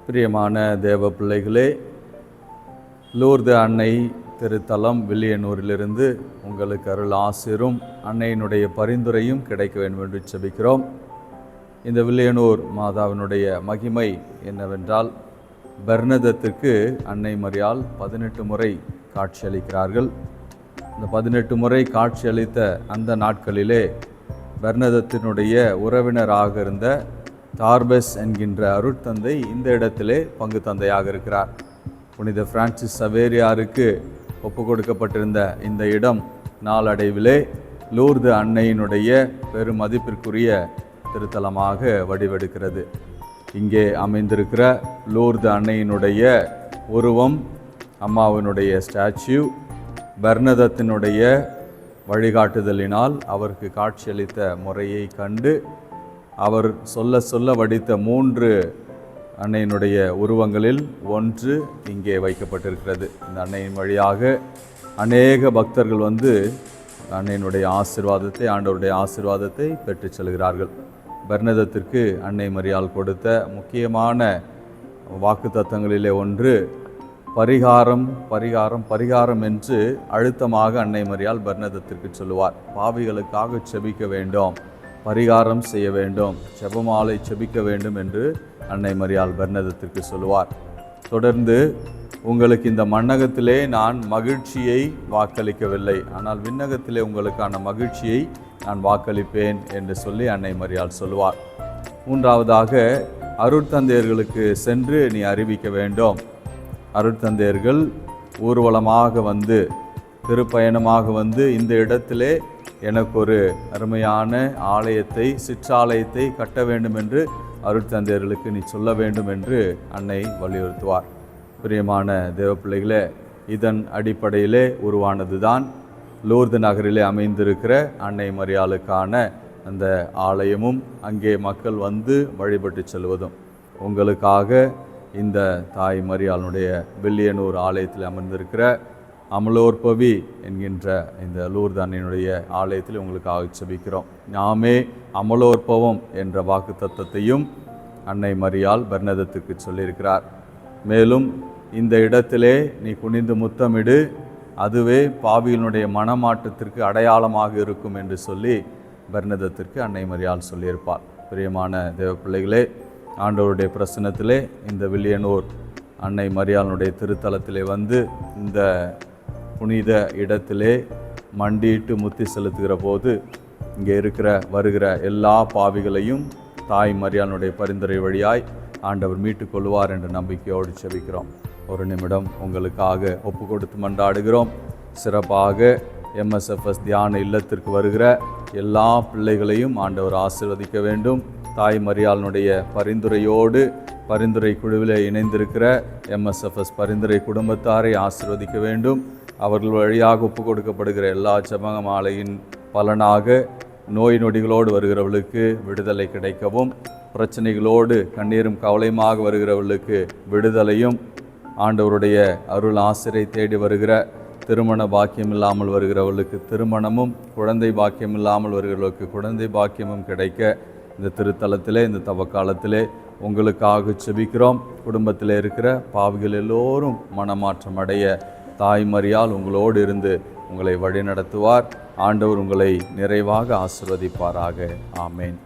பிரியமான தேவ பிள்ளைகளே, லூர்து அன்னை திருத்தலம் வில்லியனூரிலிருந்து உங்களுக்கு அருள் ஆசிரும் அன்னையினுடைய பரிந்துரையும் கிடைக்க வேண்டும் என்று செபிக்கிறோம். இந்த வில்லியனூர் மாதாவினுடைய மகிமை என்னவென்றால், பெர்னதத்துக்கு அன்னை மரியாள் 18 முறை காட்சியளிக்கிறார்கள். இந்த 18 முறை காட்சியளித்த அந்த நாட்களிலே பெர்னதத்தினுடைய உறவினராக இருந்த தார்பெஸ் என்கின்ற அருட்தந்தை இந்த இடத்திலே பங்கு தந்தையாக இருக்கிறார். புனித பிரான்சிஸ் சவேரியாருக்கு ஒப்பு கொடுக்கப்பட்டிருந்த இந்த இடம் நாளடைவிலே லூர்து அன்னையினுடைய பெருமதிப்பிற்குரிய திருத்தலமாக வடிவெடுக்கிறது. இங்கே அமைந்திருக்கிற லூர்து அன்னையினுடைய உருவம், அம்மாவினுடைய ஸ்டாச்சு, பெர்னதத்தினுடைய வழிகாட்டுதலினால் அவருக்கு காட்சியளித்த முறையை கண்டு அவர் சொல்ல வடித்த 3 அன்னையினுடைய உருவங்களில் ஒன்று இங்கே வைக்கப்பட்டிருக்கிறது. இந்த அன்னையின் வழியாக அநேக பக்தர்கள் வந்து அன்னையினுடைய ஆசீர்வாதத்தை, ஆண்டவருடைய ஆசீர்வாதத்தை பெற்றுச் செல்கிறார்கள். பெர்னதத்திற்கு அன்னை மரியாள் கொடுத்த முக்கியமான வாக்குத்தத்தங்களிலே ஒன்று பரிகாரம் பரிகாரம் பரிகாரம் என்று அழுத்தமாக அன்னை மரியாள் பெர்னதத்திற்கு சொல்லுவார். பாவிகளுக்காக செபிக்க வேண்டும், பரிகாரம் செய்ய வேண்டும், ஜெபமாலை செபிக்க வேண்டும் என்று அன்னை மரியாள் பெர்னதத்திற்கு சொல்லுவார். தொடர்ந்து, உங்களுக்கு இந்த மண்ணகத்திலே நான் மகிழ்ச்சியை வாக்களிக்கவில்லை, ஆனால் விண்ணகத்திலே உங்களுக்கான மகிழ்ச்சியை நான் வாக்களிப்பேன் என்று சொல்லி அன்னை மரியாள் சொல்லுவார். 3வதாக, அருட்தந்தையர்களுக்கு சென்று நீ அறிவிக்க வேண்டும். அருட்தந்தையர்கள் ஊர்வலமாக வந்து, திருப்பயணமாக வந்து இந்த இடத்திலே எனக்கு ஒரு அருமையான ஆலயத்தை, சிற்றாலயத்தை கட்ட வேண்டும் என்று அருட்தந்தையர்களுக்கு நீ சொல்ல வேண்டும் என்று அன்னை வலியுறுத்துவார். பிரியமான தேவ பிள்ளைகளே, இதன் அடிப்படையிலே உருவானதுதான் லூர்து நகரிலே அமைந்திருக்கிற அன்னை மரியாளுக்கான அந்த ஆலயமும் அங்கே மக்கள் வந்து வழிபட்டு செல்வதும். உங்களுக்காக இந்த தாய் மரியாளுடைய வில்லியனூர் ஆலயத்தில் அமர்ந்திருக்கிற அமலோற்பவி என்கின்ற இந்த லூர்து அன்னையினுடைய ஆலயத்தில் உங்களுக்காக செபிக்கிறோம். நாமே அமலோற்பவம் என்ற வாக்கு தத்தத்தையும் அன்னை மரியாள் பெர்னதத்துக்கு சொல்லியிருக்கிறார். மேலும் இந்த இடத்திலே நீ குனிந்து முத்தமிடு, அதுவே பாவியினுடைய மனமாற்றத்திற்கு அடையாளமாக இருக்கும் என்று சொல்லி பெர்னதத்திற்கு அன்னை மரியாள் சொல்லியிருப்பார். பிரியமான தேவ பிள்ளைகளே, ஆண்டவருடைய பிரசன்னத்திலே இந்த வில்லியனூர் அன்னை மரியாளுடைய திருத்தலத்திலே வந்து இந்த புனித இடத்திலே மண்டியிட்டு முத்தி செலுத்துகிற போது இங்கே வருகிற எல்லா பாவிகளையும் தாய் மரியாளுடைய பரிந்துரை வழியாய் ஆண்டவர் மீட்டுக் கொள்வார் என்ற நம்பிக்கையோடு செபிக்கிறோம். ஒரு நிமிடம் உங்களுக்காக ஒப்பு கொடுத்து மன்றாடுகிறோம். சிறப்பாக MSFS தியான இல்லத்திற்கு வருகிற எல்லா பிள்ளைகளையும் ஆண்டவர் ஆசீர்வதிக்க வேண்டும். தாய் மரியாளுடைய பரிந்துரையோடு பரிந்துரை குழுவில் இணைந்திருக்கிற MSFS பரிந்துரை குடும்பத்தாரை ஆசீர்வதிக்க வேண்டும். அவர்கள் வழியாக ஒப்பு கொடுக்கப்படுகிற எல்லா ஜெப மாலையின் பலனாக நோய் நொடிகளோடு வருகிறவர்களுக்கு விடுதலை கிடைக்கவும், பிரச்சனைகளோடு கண்ணீரும் கவலையுமாக வருகிறவர்களுக்கு விடுதலையும், ஆண்டவருடைய அருள் ஆசிரை தேடி வருகிற திருமண பாக்கியம் இல்லாமல் வருகிறவர்களுக்கு திருமணமும், குழந்தை பாக்கியம் இல்லாமல் வருகிறவர்களுக்கு குழந்தை பாக்கியமும் கிடைக்க இந்த திருத்தலத்திலே, இந்த தவக்காலத்திலே உங்களுக்காக செபிக்கிறோம். குடும்பத்தில் இருக்கிற பாவிகள் எல்லோரும் மனமாற்றம் அடைய தாய் மரியாள் உங்களோடு இருந்து உங்களை வழிநடத்துவார். ஆண்டவர் உங்களை நிறைவாக ஆசீர்வதிப்பாராக. ஆமேன்.